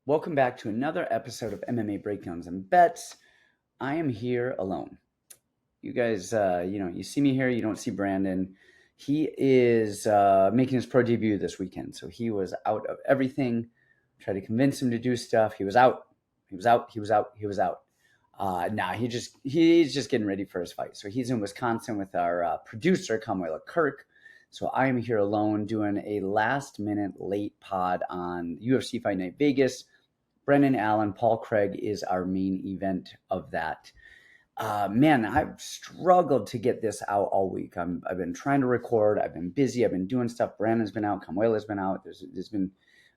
Welcome back to another episode of MMA Breakdowns and Bets. I am here alone. You guys, you see me here. You don't see Brandon. He is making his pro debut this weekend, so he was out of everything. Tried to convince him to do stuff. He was out. He was out. He was out. He was out. He's just getting ready for his fight. So he's in Wisconsin with our producer Kamuela Kirk. So I am here alone doing a last minute late pod on UFC Fight Night Vegas. Brendan Allen, Paul Craig is our main event of that. Man, I've struggled to get this out all week. I've been trying to record. I've been busy. I've been doing stuff. Brandon's been out. Kamuela's been out.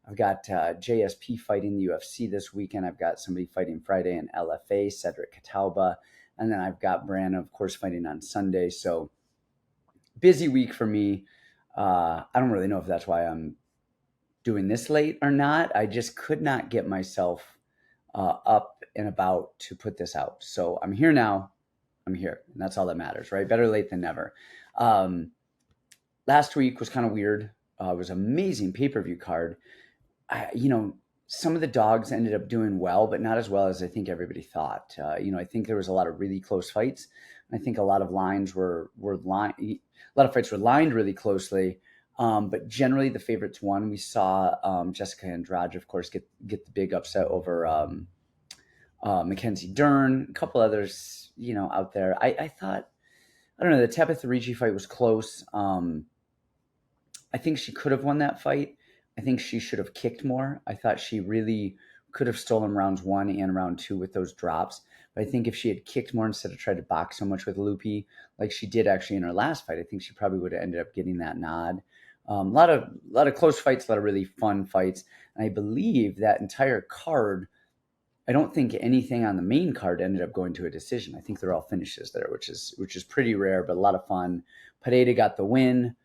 I've got JSP fighting the UFC this weekend. I've got somebody fighting Friday in LFA, Cedric Catalba. And then I've got Brandon, of course, fighting on Sunday. So busy week for me. I don't really know if that's why I'm doing this late or not. I just could not get myself up and about to put this out. So I'm here now. I'm here. And that's all that matters, right? Better late than never. Last week was kind of weird. It was an amazing pay-per-view card. Some of the dogs ended up doing well, but not as well as I think everybody thought. I think there was a lot of really close fights. And I think a lot of lines a lot of fights were lined really closely. But generally, the favorites won. We saw Jessica Andrade, of course, get the big upset over Mackenzie Dern. A couple others, out there. I thought, I don't know, the Tabitha Ricci fight was close. I think she could have won that fight. I think she should have kicked more. I thought she really could have stolen rounds 1 and round 2 with those drops. But I think if she had kicked more instead of tried to box so much with Loopy, like she did actually in her last fight, I think she probably would have ended up getting that nod. A lot of close fights, a lot of really fun fights. And I believe that entire card, I don't think anything on the main card ended up going to a decision. I think they're all finishes there, which is pretty rare, but a lot of fun. Pereira got the win.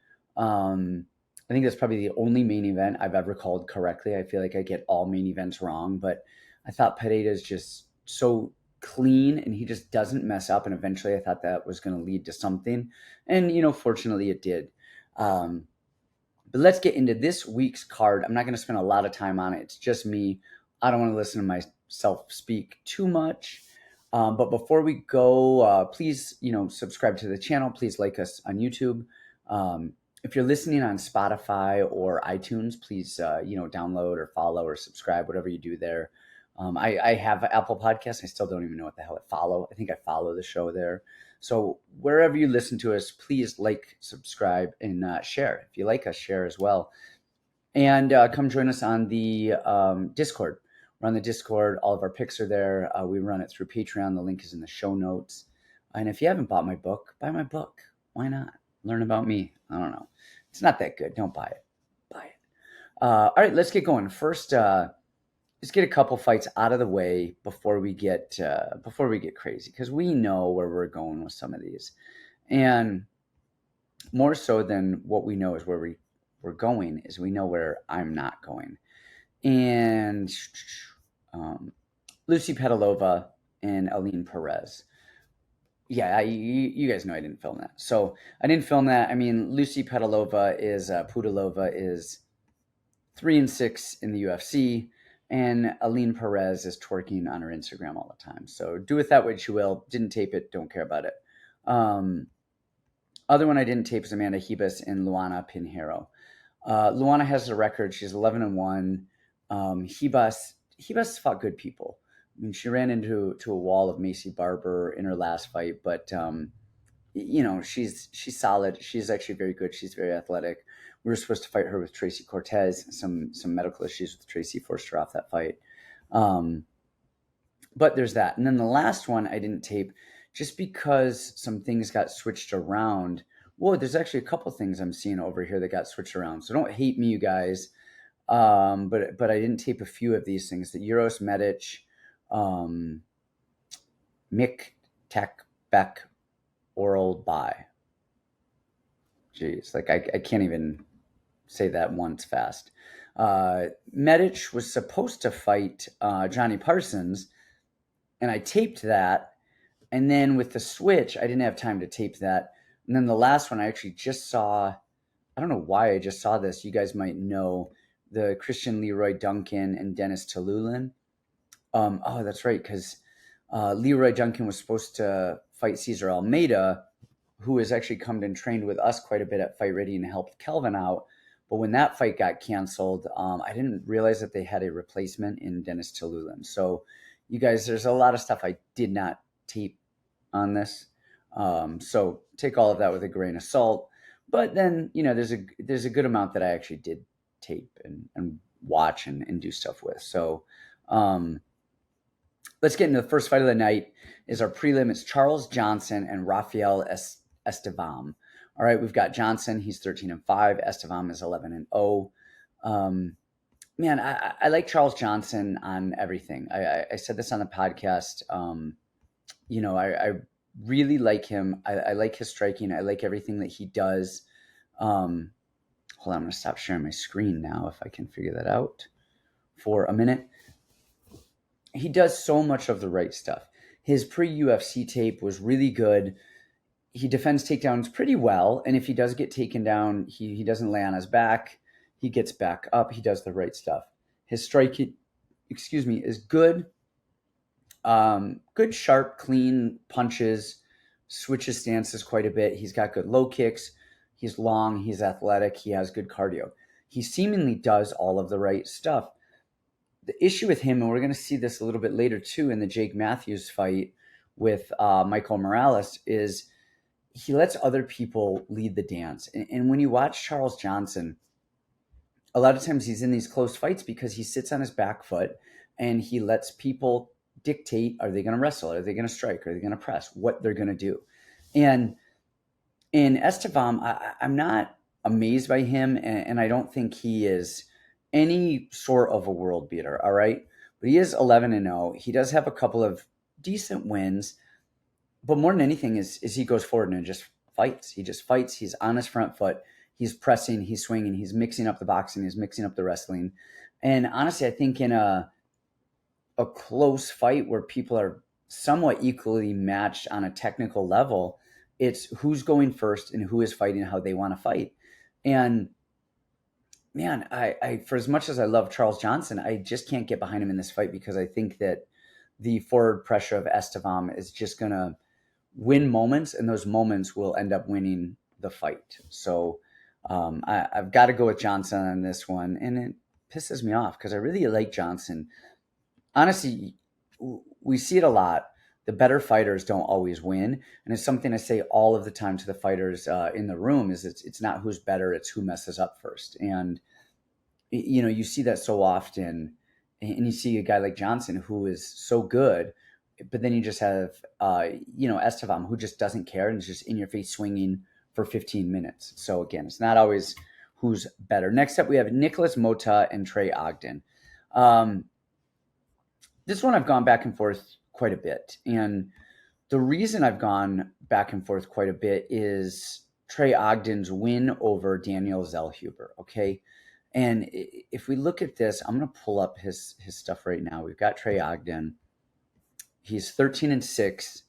I think that's probably the only main event I've ever called correctly. I feel like I get all main events wrong, but I thought Pereira is just so clean and he just doesn't mess up. And eventually I thought that was going to lead to something. And, fortunately it did. But let's get into this week's card. I'm not going to spend a lot of time on it. It's just me. I don't want to listen to myself speak too much. But before we go, please, subscribe to the channel. Please like us on YouTube. If you're listening on Spotify or iTunes, please, download or follow or subscribe, whatever you do there. I have Apple Podcasts. I still don't even know what the hell I follow. I think I follow the show there. So wherever you listen to us, please like, subscribe, and share. If you like us, share as well. And come join us on the Discord. We're on the Discord. All of our picks are there. We run it through Patreon. The link is in the show notes. And if you haven't bought my book, buy my book. Why not? Learn about me. I don't know. It's not that good. Don't buy it. Buy it. All right, let's get going. First, let's get a couple fights out of the way before we get crazy, because we know where we're going with some of these, and more so than what we know is where we're going is we know where I'm not going. And Lucy Petalova and Aline Perez. Yeah, you guys know I didn't film that. So I didn't film that. I mean, Lucy Petalova is Pudilova is 3-6 in the UFC, and Aline Perez is twerking on her Instagram all the time. So do with that what you will. Didn't tape it. Don't care about it. Other one I didn't tape is Amanda Ribas and Luana Pinheiro. Luana has a record. She's 11-1. Ribas fought good people. I mean, she ran into a wall of Macy Barber in her last fight, but she's solid. She's actually very good. She's very athletic. We were supposed to fight her with Tracy Cortez. Some medical issues with Tracy forced her off that fight. But there's that. And then the last one I didn't tape just because some things got switched around. Whoa, there's actually a couple things I'm seeing over here that got switched around. So don't hate me, you guys. But I didn't tape a few of these things. The Euros Medic, Mick Tech Beck Oralbay. Jeez, like I can't even say that once fast. Medic was supposed to fight Johnny Parsons, and I taped that. And then with the switch, I didn't have time to tape that. And then the last one I actually just saw. I don't know why I just saw this. You guys might know. the Christian Leroy Duncan and Dennis Talulin. Oh, that's right, because Leroy Duncan was supposed to fight Cesar Almeida, who has actually come and trained with us quite a bit at Fight Ready and helped Kelvin out. But when that fight got canceled, I didn't realize that they had a replacement in Dennis Talulin. So, you guys, there's a lot of stuff I did not tape on this. So take all of that with a grain of salt. But then, there's a good amount that I actually did tape and watch and do stuff with. So let's get into the first fight of the night. Is our prelim. It's Charles Johnson and Rafael Estevam. All right, we've got Johnson. He's 13-5. Estevam is 11-0. Man, I like Charles Johnson on everything. I said this on the podcast. I really like him. I like his striking. I like everything that he does. Hold on, I'm going to stop sharing my screen now if I can figure that out for a minute. He does so much of the right stuff. His pre-UFC tape was really good. He defends takedowns pretty well, and if he does get taken down, he doesn't lay on his back. He gets back up. He does the right stuff. His striking, is good. Good, sharp, clean punches, switches stances quite a bit. He's got good low kicks. He's long. He's athletic. He has good cardio. He seemingly does all of the right stuff. The issue with him, and we're going to see this a little bit later too in the Jake Matthews fight with Michael Morales, is he lets other people lead the dance. And when you watch Charles Johnson, a lot of times he's in these close fights because he sits on his back foot and he lets people dictate, are they going to wrestle? Are they going to strike? Are they going to press? What they're going to do? And in Estevam, I'm not amazed by him, and I don't think he is any sort of a world beater, all right? But he is 11-0. He does have a couple of decent wins, but more than anything is he goes forward and just fights. He just fights. He's on his front foot. He's pressing. He's swinging. He's mixing up the boxing. He's mixing up the wrestling. And honestly, I think in a close fight where people are somewhat equally matched on a technical level, it's who's going first and who is fighting how they want to fight. And man, I for as much as I love Charles Johnson, I just can't get behind him in this fight because I think that the forward pressure of Estevam is just going to win moments, and those moments will end up winning the fight. So I've got to go with Johnson on this one, and it pisses me off because I really like Johnson. Honestly, we see it a lot. The better fighters don't always win, and it's something I say all of the time to the fighters in the room. Is it's not who's better, it's who messes up first. And you see that so often, and you see a guy like Johnson who is so good, but then you just have Estevam who just doesn't care and is just in your face swinging for 15 minutes. So again, it's not always who's better. Next up, we have Nicholas Mota and Trey Ogden. This one I've gone back and forth quite a bit. And the reason I've gone back and forth quite a bit is Trey Ogden's win over Daniel Zellhuber, okay? And if we look at this, I'm going to pull up his stuff right now. We've got Trey Ogden. He's 13-6.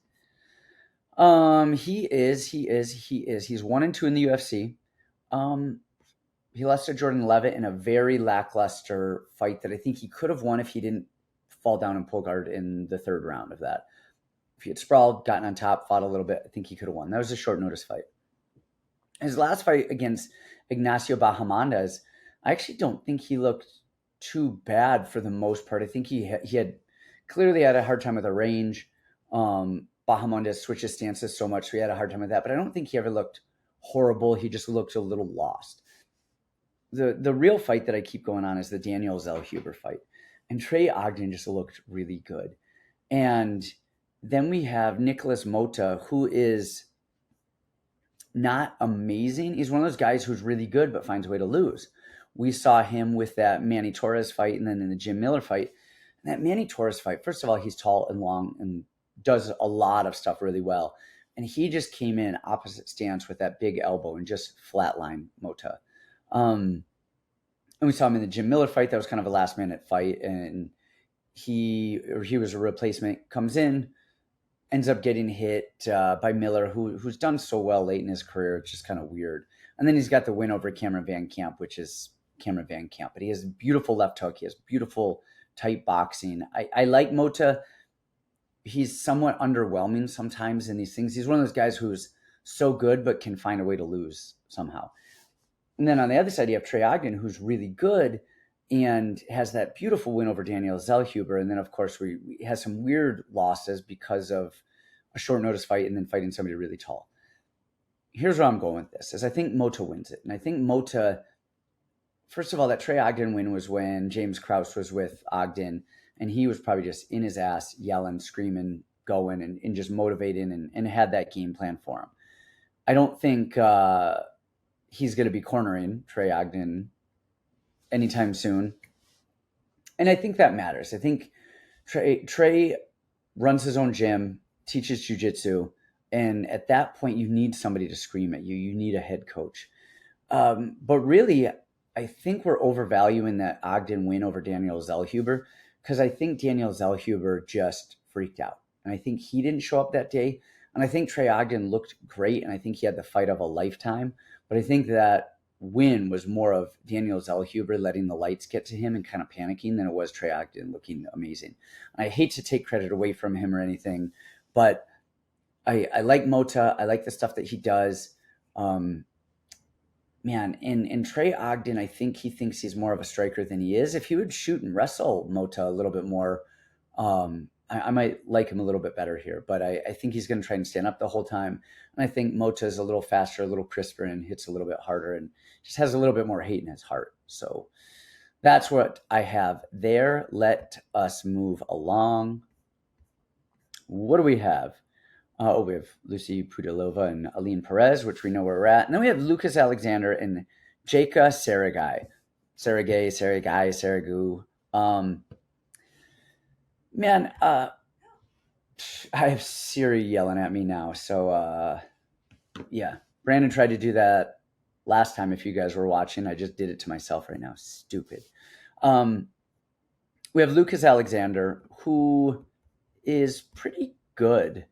He's 1-2 in the UFC. He lost to Jordan Levitt in a very lackluster fight that I think he could have won if he didn't fall down and pull guard in the third round of that. If he had sprawled, gotten on top, fought a little bit, I think he could have won. That was a short notice fight. His last fight against Ignacio Bahamondes, I actually don't think he looked too bad for the most part. I think he had clearly had a hard time with the range. Bahamondes switches stances so much, so he had a hard time with that. But I don't think he ever looked horrible. He just looked a little lost. The real fight that I keep going on is the Daniel Zellhuber fight. And Trey Ogden just looked really good. And then we have Nicholas Mota, who is not amazing. He's one of those guys who's really good but finds a way to lose. We saw him with that Manny Torres fight and then in the Jim Miller fight. And that Manny Torres fight, first of all, he's tall and long and does a lot of stuff really well. And he just came in opposite stance with that big elbow and just flatlined Mota. And we saw him in the Jim Miller fight. That was kind of a last-minute fight. And he was a replacement, comes in, ends up getting hit by Miller, who's done so well late in his career. It's just kind of weird. And then he's got the win over Cameron Van Camp, which is Cameron Van Camp, but he has beautiful left hook. He has beautiful tight boxing. I like Mota. He's somewhat underwhelming sometimes in these things. He's one of those guys who's so good but can find a way to lose somehow. And then on the other side, you have Trey Ogden, who's really good and has that beautiful win over Daniel Zellhuber. And then, of course, we has some weird losses because of a short notice fight and then fighting somebody really tall. Here's where I'm going with this, is I think Mota wins it. And I think Mota, first of all, that Trey Ogden win was when James Krause was with Ogden, and he was probably just in his ass, yelling, screaming, going, and just motivating and had that game plan for him. I don't think he's going to be cornering Trey Ogden anytime soon. And I think that matters. I think Trey runs his own gym, teaches jiu-jitsu, and at that point, you need somebody to scream at you. You need a head coach. But really, I think we're overvaluing that Ogden win over Daniel Zellhuber, because I think Daniel Zellhuber just freaked out. And I think he didn't show up that day. And I think Trey Ogden looked great, and I think he had the fight of a lifetime. But I think that win was more of Daniel Zellhuber letting the lights get to him and kind of panicking than it was Trey Ogden looking amazing. And I hate to take credit away from him or anything, but I like Mota. I like the stuff that he does. Man, in Trey Ogden, I think he thinks he's more of a striker than he is. If he would shoot and wrestle Mota a little bit more, I might like him a little bit better here. But I think he's going to try and stand up the whole time. And I think Mota is a little faster, a little crisper, and hits a little bit harder and just has a little bit more hate in his heart. So that's what I have there. Let us move along. What do we have? We have Lucy Pudilova and Aline Perez, which we know where we're at. And then we have Lucas Alexander and Jaka Saragai. Saragu. Man, I have Siri yelling at me now. So, yeah. Brandon tried to do that last time if you guys were watching. I just did it to myself right now. Stupid. We have Lucas Alexander, who is pretty good.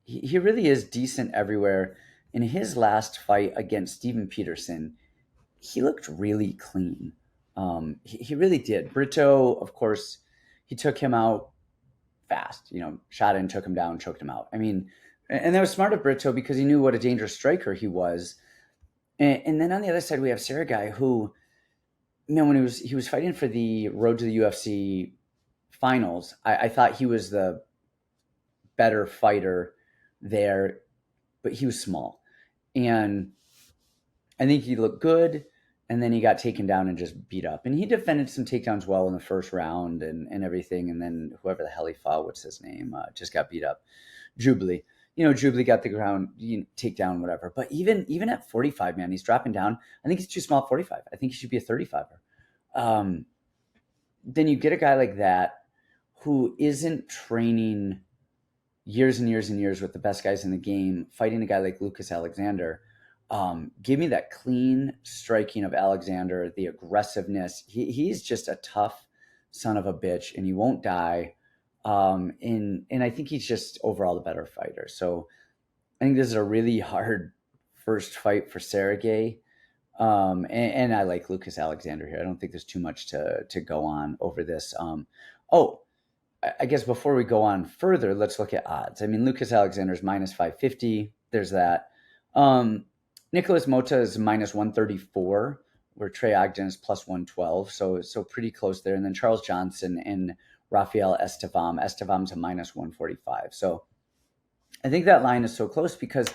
He really is decent everywhere. In his last fight against Steven Peterson, he looked really clean. He really did. Brito, of course, he took him out fast. Shot in, took him down, choked him out. I mean, and that was smart of Brito because he knew what a dangerous striker he was. And then on the other side, we have Saragai, who, when he was fighting for the road to the UFC finals, I thought he was the better fighter there, but he was small. And I think he looked good, and then he got taken down and just beat up. And he defended some takedowns well in the first round and everything. And then whoever the hell he fought, what's his name, just got beat up. Jubilee. Jubilee got the ground, takedown, whatever. But even at 45, man, he's dropping down. I think he's too small at 45. I think he should be a 35er. Then you get a guy like that who isn't training years and years and years with the best guys in the game, fighting a guy like Lucas Alexander. Give me that clean striking of Alexander, the aggressiveness. He's just a tough son of a bitch, and he won't die. And I think he's just overall the better fighter. So I think this is a really hard first fight for Sergey. And I like Lucas Alexander here. I don't think there's too much to go on over this. I guess before we go on further, let's look at odds. I mean, Lucas Alexander's minus 550. There's that. Nicholas Mota is minus 134, where Trey Ogden is plus 112. So pretty close there. And then Charles Johnson and Rafael Estevam. Estevam's a minus 145. So I think that line is so close because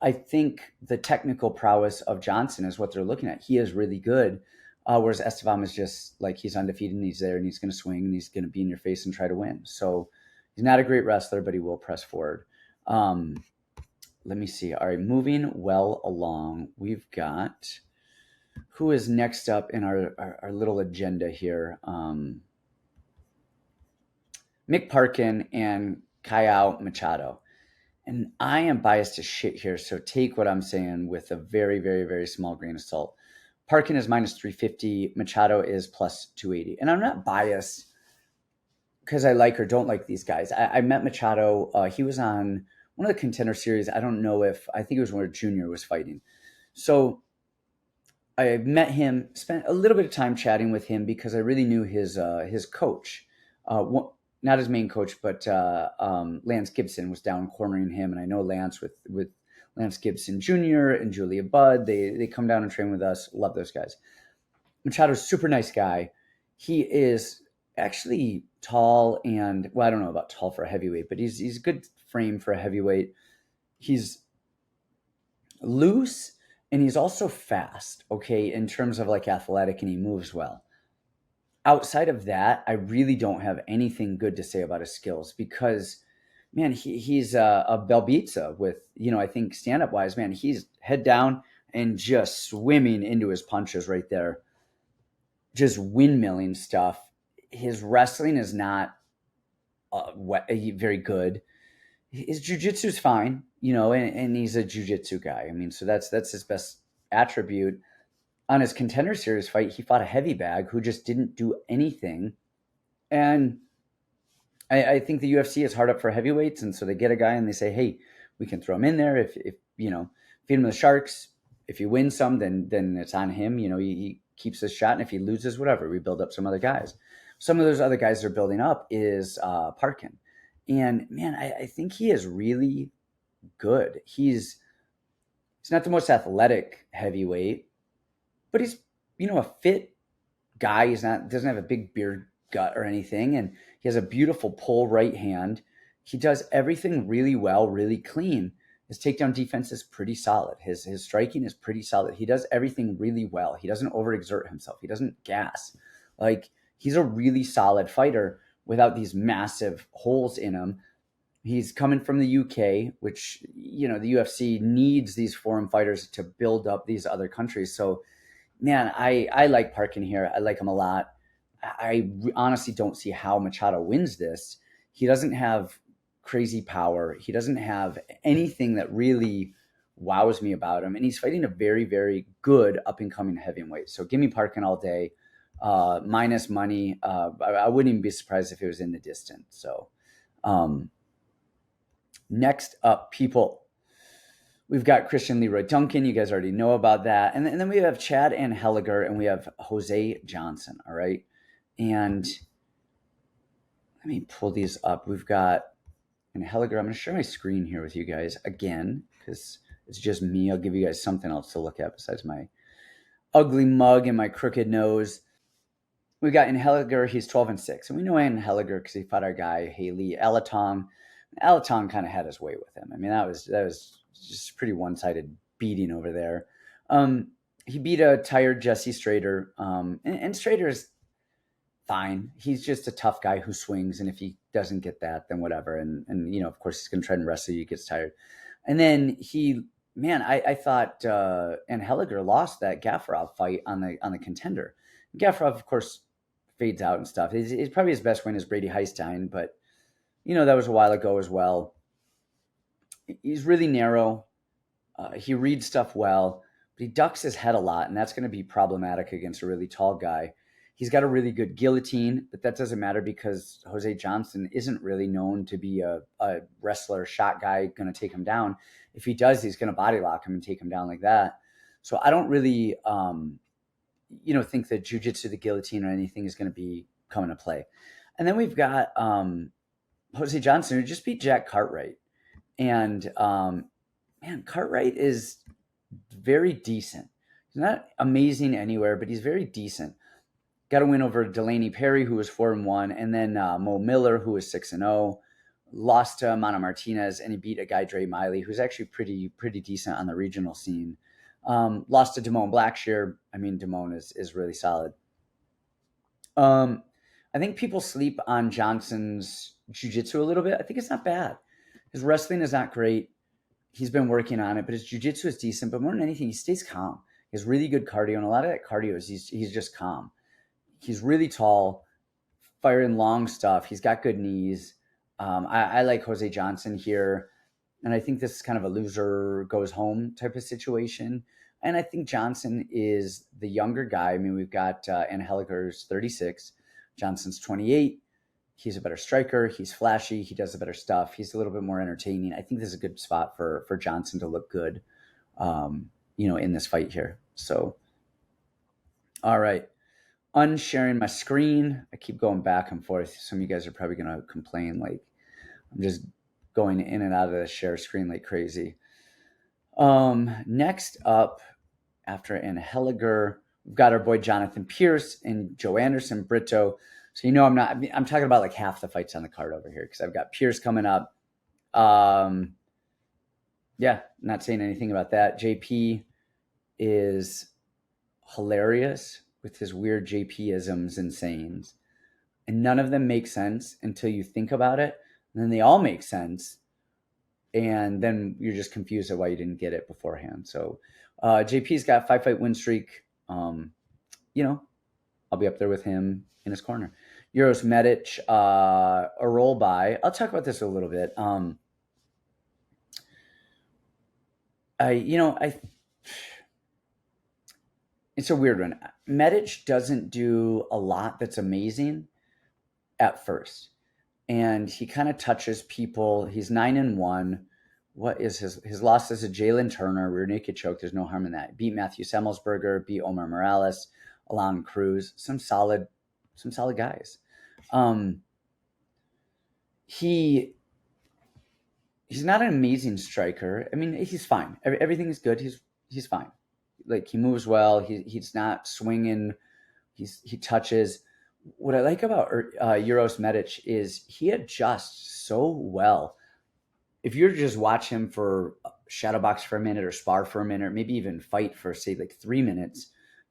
I think the technical prowess of Johnson is what they're looking at. He is really good. Whereas Estevam is just like he's undefeated and he's there and he's going to swing and he's going to be in your face and try to win. So he's not a great wrestler, but he will press forward. Let me see. All right, moving well along. We've got who is next up in our little agenda here. Mick Parkin and Kayao Machado. And I am biased as shit here, so take what I'm saying with a very, very, very small grain of salt. Parkin is minus 350. Machado is plus 280. And I'm not biased because I like or don't like these guys. I met Machado. He was on one of the Contender Series. I think it was where Junior was fighting. So I met him, spent a little bit of time chatting with him because I really knew his coach, not his main coach, but Lance Gibson was down cornering him, and I know Lance with Lance Gibson Jr. and Julia Budd. They come down and train with us. Love those guys. Machado's super nice guy. He is actually tall and, well, I don't know about tall for a heavyweight, but he's a good frame for a heavyweight. He's loose and he's also fast, okay, in terms of like athletic, and he moves well. Outside of that, I really don't have anything good to say about his skills because, man, he's a Belbitza with, I think stand-up wise, man, he's head down and just swimming into his punches right there, just windmilling stuff. His wrestling is not very good. His jiu-jitsu is fine, and he's a jiu-jitsu guy. I mean, so that's his best attribute. On his Contender Series fight, he fought a heavy bag who just didn't do anything. And I think the UFC is hard up for heavyweights, and so they get a guy and they say, hey, we can throw him in there. If feed him to the sharks. If he wins some, then it's on him. He keeps his shot, and if he loses, whatever, we build up some other guys. Some of those other guys they're building up is Parkin. And man, I think he is really good. He's not the most athletic heavyweight, but he's a fit guy. Doesn't have a big beard gut or anything, and he has a beautiful pull right hand. He does everything really well, really clean. His takedown defense is pretty solid. His striking is pretty solid. He does everything really well. He doesn't overexert himself. He doesn't gas. Like, he's a really solid fighter without these massive holes in him. He's coming from the UK, which, the UFC needs these foreign fighters to build up these other countries. So, man, I like Parkin here. I like him a lot. I honestly don't see how Machado wins this. He doesn't have crazy power. He doesn't have anything that really wows me about him. And he's fighting a very, very good up-and-coming heavyweight. So give me Parkin all day. Minus money. I wouldn't even be surprised if it was in the distance. So next up, people. We've got Christian Leroy Duncan. You guys already know about that. And then we have Chad and Helliger, and we have Jose Johnson. All right. And let me pull these up. We've got and Helliger. I'm going to share my screen here with you guys again because it's just me. I'll give you guys something else to look at besides my ugly mug and my crooked nose. We've got in Helliger, he's 12-6. And we know in Helliger because he fought our guy, Haley Alatong. Alatong kind of had his way with him. I mean, that was just a pretty one-sided beating over there. He beat a tired Jesse Strader. And Strader's fine. He's just a tough guy who swings, and if he doesn't get that, then whatever. And of course, he's going to try and wrestle you. He gets tired. And then I thought and Helliger lost that Gaffarov fight on the Contender. Gaffarov, of course, fades out and stuff. He's probably his best win is Brady Heistein, but that was a while ago as well. He's really narrow. He reads stuff well, but he ducks his head a lot, and that's going to be problematic against a really tall guy. He's got a really good guillotine, but that doesn't matter because Jose Johnson isn't really known to be a wrestler, shot guy, going to take him down. If he does, he's going to body lock him and take him down like that. So I don't really, think that jiu-jitsu, the guillotine, or anything is going to be coming to play. And then we've got Jose Johnson, who just beat Jack Cartwright. And, Cartwright is very decent. He's not amazing anywhere, but he's very decent. Got a win over Delaney Perry, who was 4-1, and then Mo Miller, who was 6-0. Lost to Mana Martinez, and he beat a guy, Dre Miley, who's actually pretty decent on the regional scene. Lost to Damone Blackshear. I mean, Damone is really solid. I think people sleep on Johnson's jiu-jitsu a little bit. I think it's not bad. His wrestling is not great. He's been working on it, but his jiu-jitsu is decent. But more than anything, he stays calm. He has really good cardio, and a lot of that cardio is he's just calm. He's really tall, firing long stuff. He's got good knees. I like Jose Johnson here. And I think this is kind of a loser goes home type of situation. And I think Johnson is the younger guy. I mean, we've got Anna Helliger's 36. Johnson's 28. He's a better striker. He's flashy. He does the better stuff. He's a little bit more entertaining. I think this is a good spot for Johnson to look good, in this fight here. So All right. Unsharing my screen. I keep going back and forth. Some of you guys are probably going to complain like I'm just going in and out of the share screen like crazy. Next up, after Anna Helliger, we've got our boy Jonathan Pierce and Joe Anderson, Brito. So I'm talking about like half the fights on the card over here because I've got Pierce coming up. Yeah, not saying anything about that. JP is hilarious with his weird JP-isms and sayings. And none of them make sense until you think about it. And then they all make sense. And then you're just confused at why you didn't get it beforehand. So JP's got 5-fight win streak. I'll be up there with him in his corner. Euros Medic, Oralbay. I'll talk about this a little bit. It's a weird one. Medic doesn't do a lot that's amazing at first. And he kind of touches people. He's 9-1. What is his loss is a Jalen Turner, rear naked choke. There's no harm in that. Beat Matthew Semmelsberger, beat Omar Morales, Alon Cruz, some solid guys. He's not an amazing striker. I mean, he's fine. Everything is good. He's fine. Like he moves well. He's not swinging. He touches. What I like about Euros Medic is he adjusts so well. If you're to just watch him for shadow box for a minute or spar for a minute, or maybe even fight for say like 3 minutes,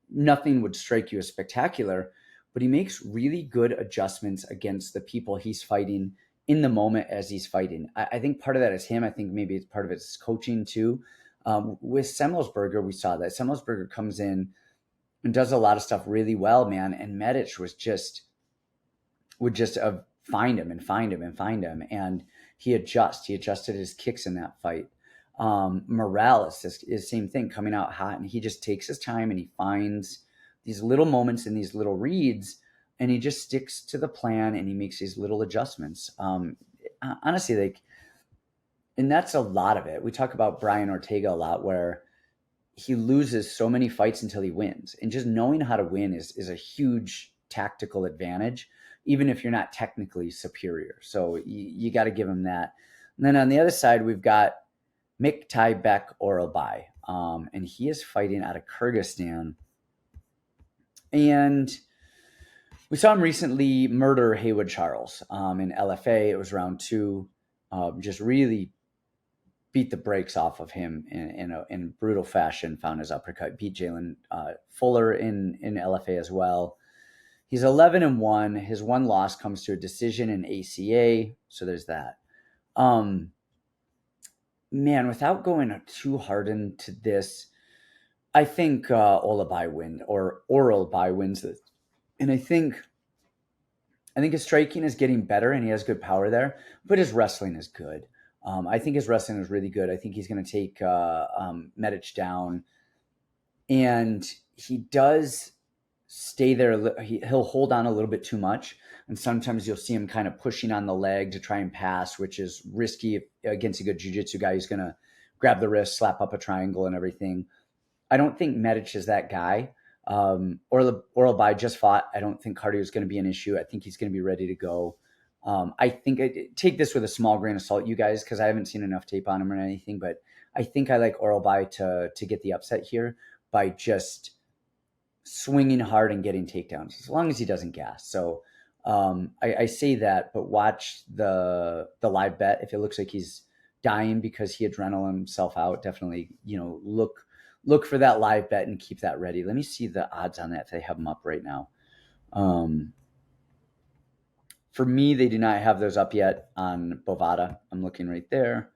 nothing would strike you as spectacular, but he makes really good adjustments against the people he's fighting in the moment as he's fighting. I think part of that is him. I think maybe it's part of it's coaching too. With Semmelsberger, we saw that Semmelsberger comes in and does a lot of stuff really well, man. And Medic would just find him. And he adjusted his kicks in that fight. Morales is the same thing, coming out hot, and he just takes his time and he finds these little moments and these little reads, and he just sticks to the plan and he makes these little adjustments. Honestly, like, and that's a lot of it. We talk about Brian Ortega a lot, where he loses so many fights until he wins, and just knowing how to win is a huge tactical advantage, even if you're not technically superior. So you got to give him that. And then on the other side, we've got Miktaybek Oralbay, and he is fighting out of Kyrgyzstan. And we saw him recently murder Haywood Charles in LFA. It was round 2. Just really beat the brakes off of him in brutal fashion, found his uppercut, beat Jalen Fuller in LFA as well. He's 11-1. His one loss comes to a decision in ACA. So there's that. Man, without going too hard into this, I think Oralbay wins this. And I think his striking is getting better and he has good power there, but his wrestling is good. I think his wrestling is really good. I think he's going to take Medic down, and he does stay there. He'll hold on a little bit too much, and sometimes you'll see him kind of pushing on the leg to try and pass, which is risky against a good jiu-jitsu guy who's going to grab the wrist, slap up a triangle and everything. I don't think Medic is that guy. Oralbay just fought. I don't think cardio is going to be an issue. I think he's going to be ready to go. I think I take this with a small grain of salt, you guys, because I haven't seen enough tape on him or anything, but I think I like Oralbay to get the upset here by just swinging hard and getting takedowns, as long as he doesn't gas. So I say that, but watch the live bet. If it looks like he's dying because he adrenaline himself out, definitely, look for that live bet and keep that ready. Let me see the odds on that if they have them up right now. For me, they do not have those up yet on Bovada. I'm looking right there.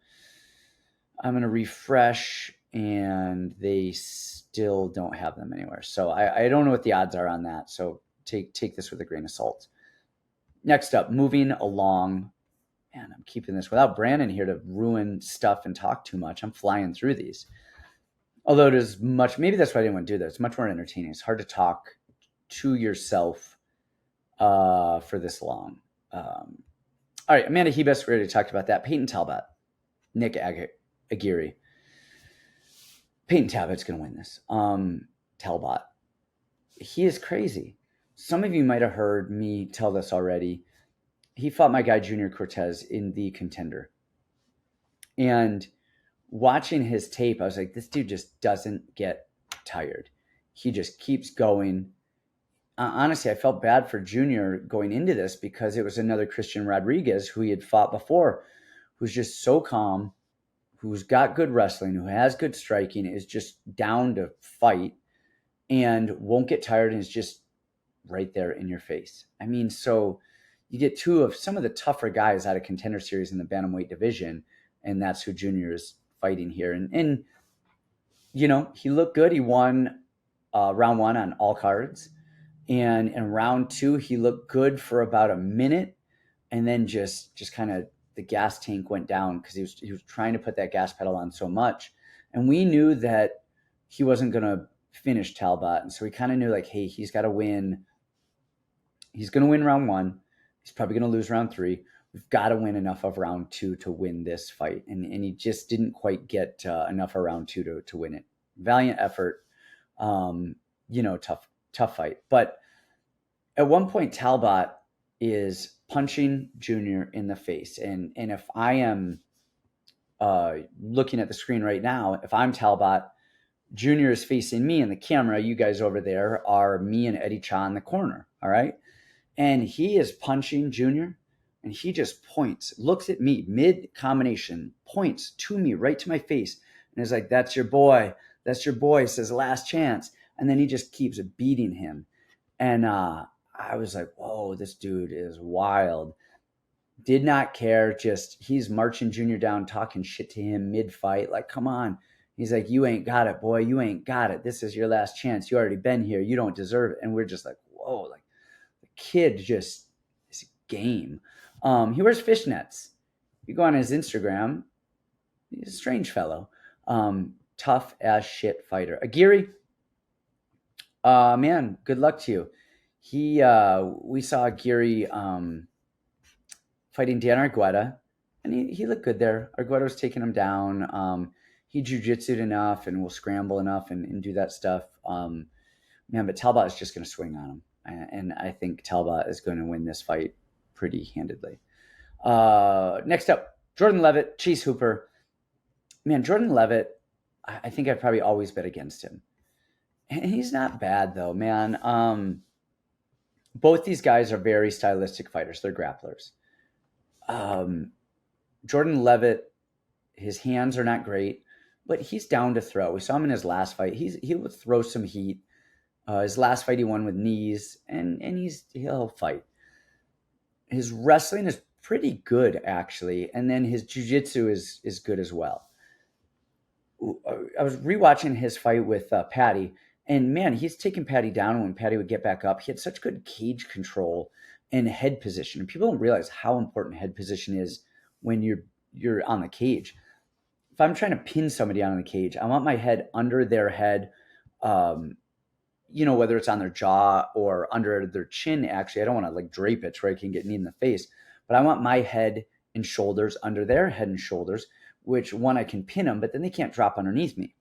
I'm going to refresh, and they still don't have them anywhere. So I don't know what the odds are on that. So take this with a grain of salt. Next up, moving along. Man, I'm keeping this without Brandon here to ruin stuff and talk too much. I'm flying through these. Although it is much, maybe that's why I didn't want to do that. It's much more entertaining. It's hard to talk to yourself for this long. All right, Amanda Hebes, we already talked about that. Peyton Talbot, Nick Aguirre. Peyton Talbot's going to win this. Talbot, he is crazy. Some of you might have heard me tell this already. He fought my guy Junior Cortez in the Contender. And watching his tape, I was like, this dude just doesn't get tired. He just keeps going. Honestly, I felt bad for Junior going into this because it was another Christian Rodriguez who he had fought before, who's just so calm, who's got good wrestling, who has good striking, is just down to fight and won't get tired and is just right there in your face. I mean, so you get two of some of the tougher guys out of Contender Series in the bantamweight division, and that's who Junior is fighting here. And you know, he looked good. He won round one on all cards. And in round two, he looked good for about a minute, and then just kind of the gas tank went down because he was trying to put that gas pedal on so much. And we knew that he wasn't going to finish Talbot. And so we kind of knew, like, hey, he's got to win. He's going to win round one. He's probably going to lose round three. We've got to win enough of round two to win this fight. And he just didn't quite get enough of round two to win it. Valiant effort. Tough fight. But at one point, Talbot is punching Junior in the face. And if I am looking at the screen right now, if I'm Talbot, Junior is facing me in the camera. You guys over there are me and Eddie Cha in the corner. All right. And he is punching Junior, and he just points, looks at me mid-combination, points to me right to my face, and is like, that's your boy. That's your boy. Says last chance. And then he just keeps beating him. And I was like, whoa, this dude is wild. Did not care. Just he's marching Junior down, talking shit to him mid-fight. Like, come on. He's like, you ain't got it, boy. You ain't got it. This is your last chance. You already been here. You don't deserve it. And we're just like, whoa, like the kid just is game. He wears fishnets. You go on his Instagram. He's a strange fellow. Tough as shit fighter. A giri. Man, good luck to you. We saw Giri fighting Dan Argueta, and he looked good there. Argueta was taking him down. He jiu-jitsu'd enough and will scramble enough and do that stuff. But Talbot is just going to swing on him, and I think Talbot is going to win this fight pretty handedly. Next up, Jordan Levitt, Chase Hooper. Man, Jordan Levitt, I think I've probably always bet against him. And he's not bad, though, man. Both these guys are very stylistic fighters. They're grapplers. Jordan Levitt, his hands are not great, but he's down to throw. We saw him in his last fight. He would throw some heat. His last fight he won with knees, and he'll fight. His wrestling is pretty good, actually, and then his jiu-jitsu is good as well. I was rewatching his fight with Patty, and man, he's taking Patty down when Patty would get back up. He had such good cage control and head position. And people don't realize how important head position is when you're on the cage. If I'm trying to pin somebody on the cage, I want my head under their head, whether it's on their jaw or under their chin. Actually, I don't want to like drape it where I can get knee in the face, but I want my head and shoulders under their head and shoulders, which one I can pin them, but then they can't drop underneath me.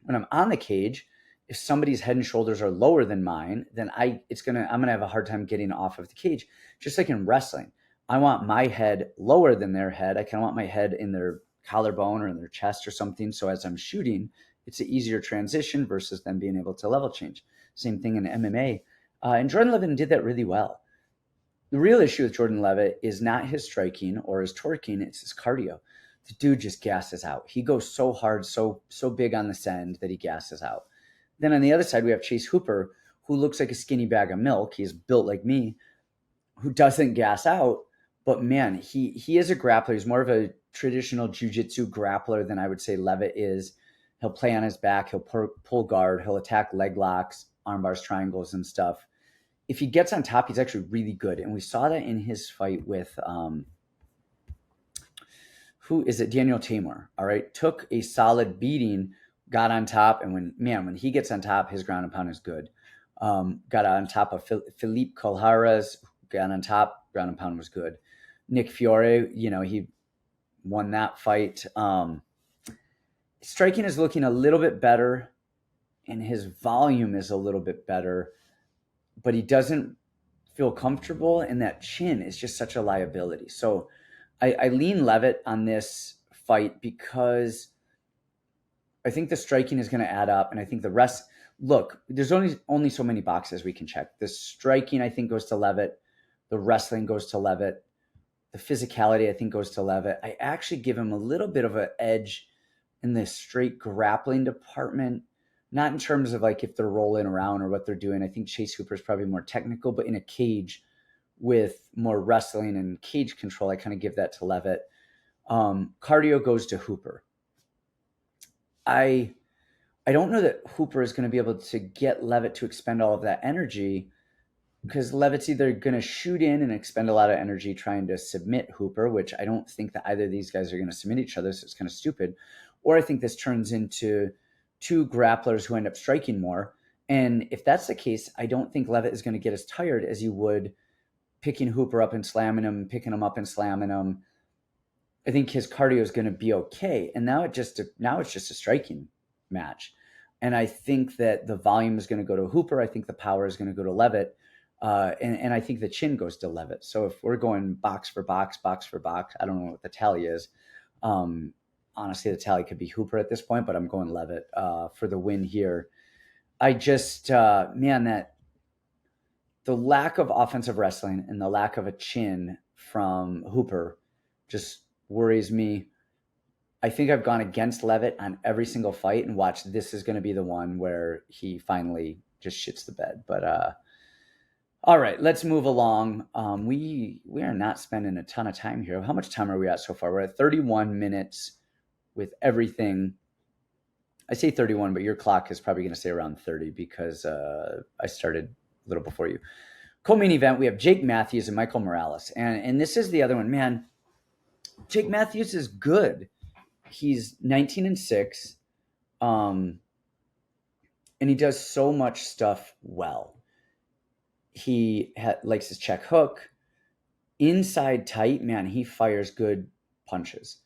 When I'm on the cage, if somebody's head and shoulders are lower than mine, then I'm gonna have a hard time getting off of the cage. Just like in wrestling, I want my head lower than their head. I kind of want my head in their collarbone or in their chest or something. So as I'm shooting, it's an easier transition versus them being able to level change. Same thing in MMA. And Jordan Levitt did that really well. The real issue with Jordan Levitt is not his striking or his torquing, it's his cardio. The dude just gasses out. He goes so hard, so big on the send that he gasses out. Then on the other side, we have Chase Hooper, who looks like a skinny bag of milk. He's built like me, who doesn't gas out. But man, he is a grappler. He's more of a traditional jiu-jitsu grappler than I would say Levitt is. He'll play on his back. He'll pull guard. He'll attack leg locks, arm bars, triangles, and stuff. If he gets on top, he's actually really good. And we saw that in his fight with, Daniel Tamor, all right? Took a solid beating, got on top, and when he gets on top, his ground and pound is good. Got on top of Felipe Colharas, got on top, ground and pound was good. Nick Fiore, he won that fight. Striking is looking a little bit better and his volume is a little bit better, but he doesn't feel comfortable, and that chin is just such a liability. So I lean Levitt on this fight because I think the striking is going to add up, and I think the rest. Look, there's only so many boxes we can check. The striking, I think, goes to Levitt. The wrestling goes to Levitt. The physicality, I think, goes to Levitt. I actually give him a little bit of an edge in the straight grappling department, not in terms of like if they're rolling around or what they're doing. I think Chase Hooper is probably more technical, but in a cage with more wrestling and cage control, I kind of give that to Levitt. Cardio goes to Hooper. I don't know that Hooper is going to be able to get Levitt to expend all of that energy, because Levitt's either going to shoot in and expend a lot of energy trying to submit Hooper, which I don't think that either of these guys are going to submit each other, so it's kind of stupid. Or I think this turns into two grapplers who end up striking more. And if that's the case, I don't think Levitt is going to get as tired as you would picking Hooper up and slamming him, picking him up and slamming him. I think his cardio is going to be okay. And now it's just a striking match. And I think that the volume is going to go to Hooper. I think the power is going to go to Levitt. And I think the chin goes to Levitt. So if we're going box for box, I don't know what the tally is. Honestly, the tally could be Hooper at this point, but I'm going Levitt for the win here. I just, that the lack of offensive wrestling and the lack of a chin from Hooper just worries me. I think I've gone against Levitt on every single fight and watched. This is going to be the one where he finally just shits the bed. But all right, let's move along. We are not spending a ton of time here. How much time are we at so far? We're at 31 minutes with everything. I say 31, but your clock is probably going to say around 30 because I started a little before you. Co-main event, we have Jake Matthews and Michael Morales. And this is the other one. Man, Jake Matthews is good. He's 19-6, and he does so much stuff well. He likes his check hook. Inside tight, man, he fires good punches.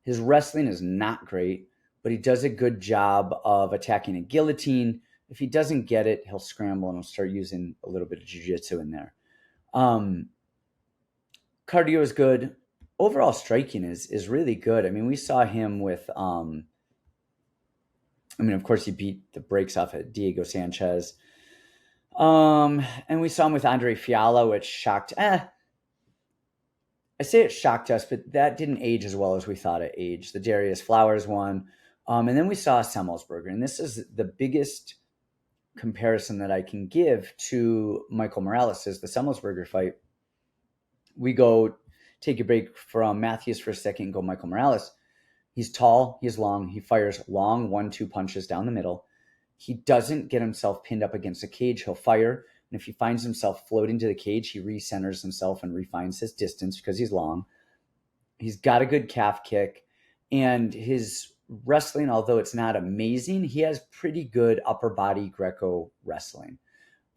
His wrestling is not great, but he does a good job of attacking a guillotine. If he doesn't get it, he'll scramble and he'll start using a little bit of jiu-jitsu in there. Cardio is good. Overall striking is really good. I mean, we saw him with, of course, he beat the brakes off of Diego Sanchez. And we saw him with Andre Fiala, which shocked. I say it shocked us, but that didn't age as well as we thought it aged. The Darius Flowers one. And then we saw Semmelsberger. And this is the biggest comparison that I can give to Michael Morales is the Semmelsberger fight. We go take a break from Matthews for a second and go Michael Morales. He's tall, he's long, he fires long 1-2 punches down the middle. He doesn't get himself pinned up against a cage. He'll fire, and if he finds himself floating to the cage, he recenters himself and refines his distance because he's long. He's got a good calf kick, and his wrestling, although it's not amazing, he has pretty good upper body Greco wrestling.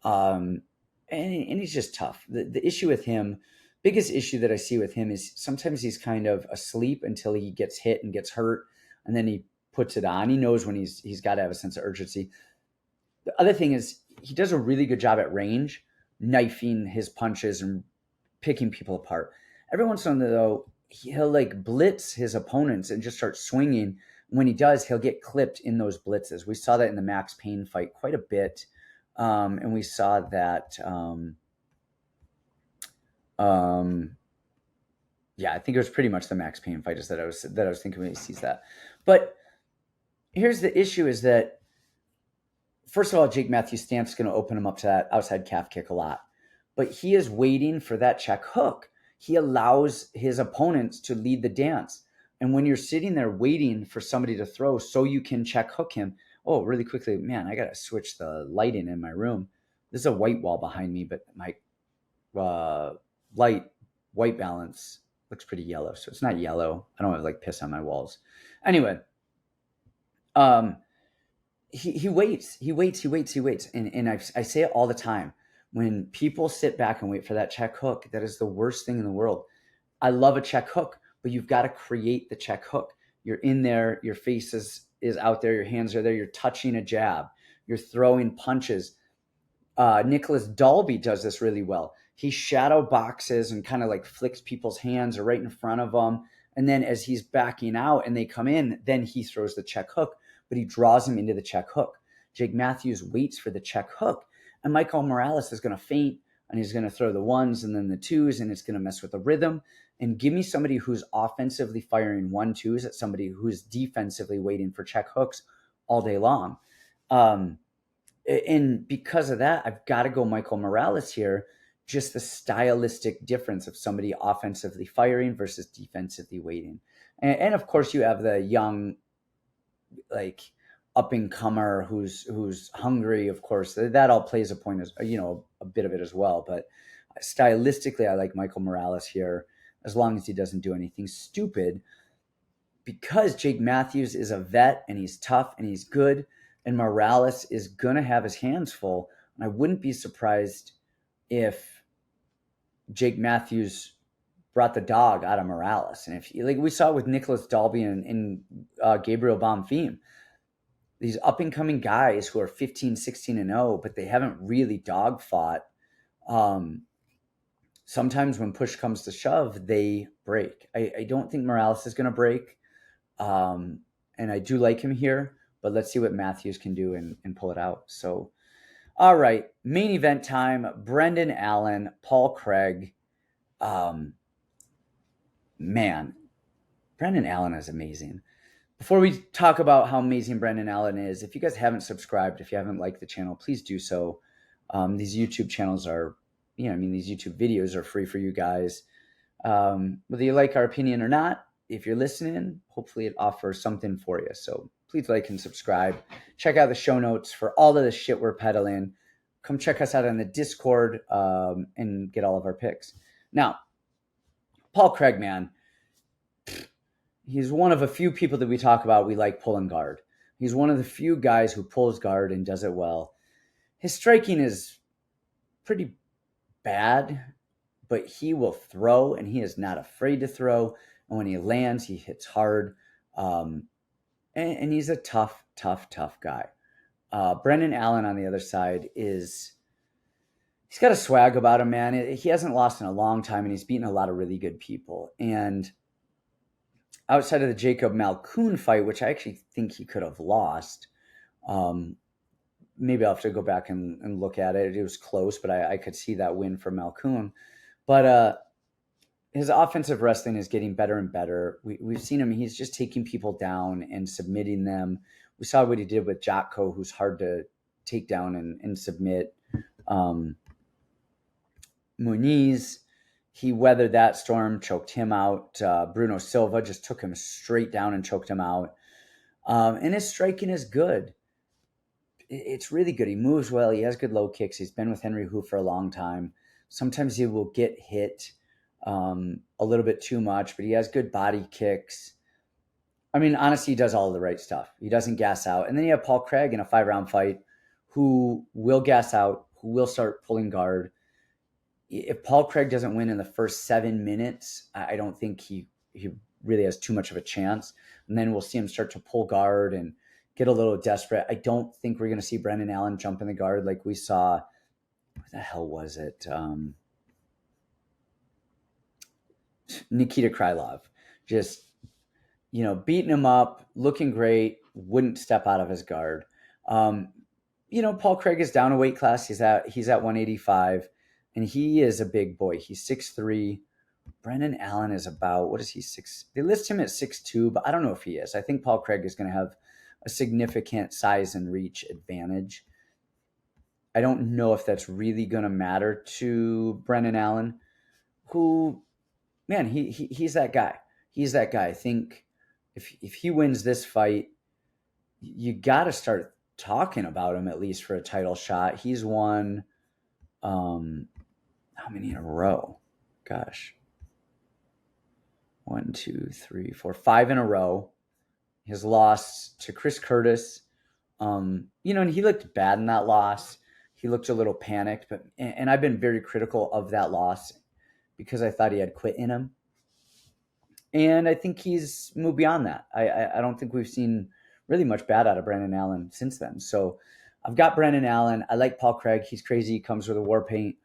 And he's just tough. The issue with him, biggest issue that I see with him is sometimes he's kind of asleep until he gets hit and gets hurt, and then he puts it on. He knows when he's got to have a sense of urgency. The other thing is he does a really good job at range, knifing his punches and picking people apart. Every once in a while, though, he'll like blitz his opponents and just start swinging. When he does, he'll get clipped in those blitzes. We saw that in the Max Payne fight quite a bit. And we saw that, I think it was pretty much the Max Payne fight is that I was thinking when he sees that. But here's the issue is that, first of all, Jake Matthews' stance is going to open him up to that outside calf kick a lot. But he is waiting for that check hook. He allows his opponents to lead the dance. And when you're sitting there waiting for somebody to throw so you can check hook him, oh, really quickly, man, I got to switch the lighting in my room. There's a white wall behind me, but my white balance looks pretty yellow. So it's not yellow. I don't have like piss on my walls. Anyway, he waits. And I say it all the time. When people sit back and wait for that check hook, that is the worst thing in the world. I love a check hook, but you've got to create the check hook. You're in there, your face is out there, your hands are there, you're touching a jab. You're throwing punches. Nicholas Dalby does this really well. He shadow boxes and kind of like flicks people's hands or right in front of them. And then as he's backing out and they come in, then he throws the check hook, but he draws him into the check hook. Jake Matthews waits for the check hook, and Michael Morales is going to feint, and he's going to throw the ones and then the twos, and it's going to mess with the rhythm. And give me somebody who's offensively firing 1-2s at somebody who's defensively waiting for check hooks all day long. And because of that, I've got to go Michael Morales here. Just the stylistic difference of somebody offensively firing versus defensively waiting. And of course, you have the young, like, up-and-comer who's hungry, of course. That all plays a point, as a bit of it as well. But stylistically, I like Michael Morales here, as long as he doesn't do anything stupid, because Jake Matthews is a vet, and he's tough, and he's good, and Morales is going to have his hands full. And I wouldn't be surprised if Jake Matthews brought the dog out of Morales. And if like we saw with Nicholas Dalby and Gabriel Bonfim, these up-and-coming guys who are 15, 16-0, but they haven't really dog fought. Sometimes when push comes to shove, they break. I don't think Morales is going to break. And I do like him here, but let's see what Matthews can do and pull it out. So, all right, main event time. Brendan Allen, Paul Craig. Man, Brendan Allen is amazing. Before we talk about how amazing Brendan Allen is, if you guys haven't subscribed, if you haven't liked the channel, please do so. These YouTube channels are, these YouTube videos are free for you guys. Whether you like our opinion or not, if you're listening, hopefully it offers something for you. So please like and subscribe. Check out the show notes for all of the shit we're peddling. Come check us out on the Discord and get all of our picks. Now, Paul Craig, man, he's one of a few people that we talk about we like pulling guard. He's one of the few guys who pulls guard and does it well. His striking is pretty bad, but he will throw, and he is not afraid to throw. And when he lands, he hits hard. And he's a tough guy. Brendan Allen on the other side he's got a swag about him, man. He hasn't lost in a long time, and he's beaten a lot of really good people. And outside of the Jacob Malkoun fight, which I actually think he could have lost, maybe I'll have to go back and look at it. It was close, but I could see that win for Malkoun. But his offensive wrestling is getting better and better. We've seen him. He's just taking people down and submitting them. We saw what he did with Jotko, who's hard to take down and submit. Muniz, he weathered that storm, choked him out. Bruno Silva just took him straight down and choked him out. And his striking is good. It's really good. He moves well. He has good low kicks. He's been with Henry Hu for a long time. Sometimes he will get hit a little bit too much, but he has good body kicks. I mean, honestly, he does all the right stuff. He doesn't gas out. And then you have Paul Craig in a 5-round fight who will gas out, who will start pulling guard. If Paul Craig doesn't win in the first 7 minutes, I don't think he really has too much of a chance. And then we'll see him start to pull guard and get a little desperate. I don't think we're going to see Brendan Allen jump in the guard like we saw. What the hell was it? Nikita Krylov. Just, beating him up, looking great, wouldn't step out of his guard. Paul Craig is down a weight class. He's at 185. And he is a big boy. He's 6'3". Brendan Allen is about, what is he, 6? They list him at 6'2", but I don't know if he is. I think Paul Craig is going to have a significant size and reach advantage. I don't know if that's really going to matter to Brendan Allen, who, man, he's that guy. He's that guy. I think if he wins this fight, you got to start talking about him at least for a title shot. He's won... how many in a row? Gosh. 1, 2, 3, 4, 5 in a row. His loss to Chris Curtis. And he looked bad in that loss. He looked a little panicked, and I've been very critical of that loss because I thought he had quit in him. And I think he's moved beyond that. I don't think we've seen really much bad out of Brendan Allen since then. So I've got Brendan Allen. I like Paul Craig. He's crazy. He comes with a war paint.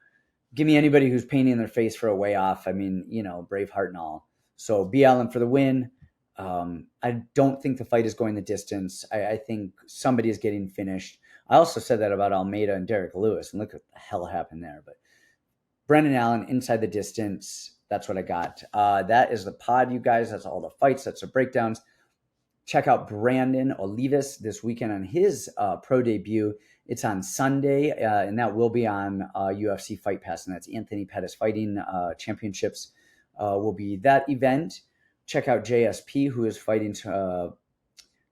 Give me anybody who's painting their face for a way off. I mean, Braveheart and all. So B. Allen for the win. I don't think the fight is going the distance. I think somebody is getting finished. I also said that about Almeida and Derek Lewis, and look what the hell happened there. But Brendan Allen inside the distance. That's what I got. That is the pod, you guys. That's all the fights. That's the breakdowns. Check out Brandon Olivas this weekend on his pro debut. It's on Sunday, and that will be on UFC Fight Pass, and that's Anthony Pettis Fighting Championships will be that event. Check out JSP, who is fighting, what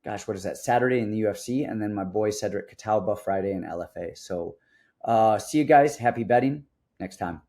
is that, Saturday in the UFC, and then my boy Cedric Catalba Friday in LFA. So see you guys. Happy betting next time.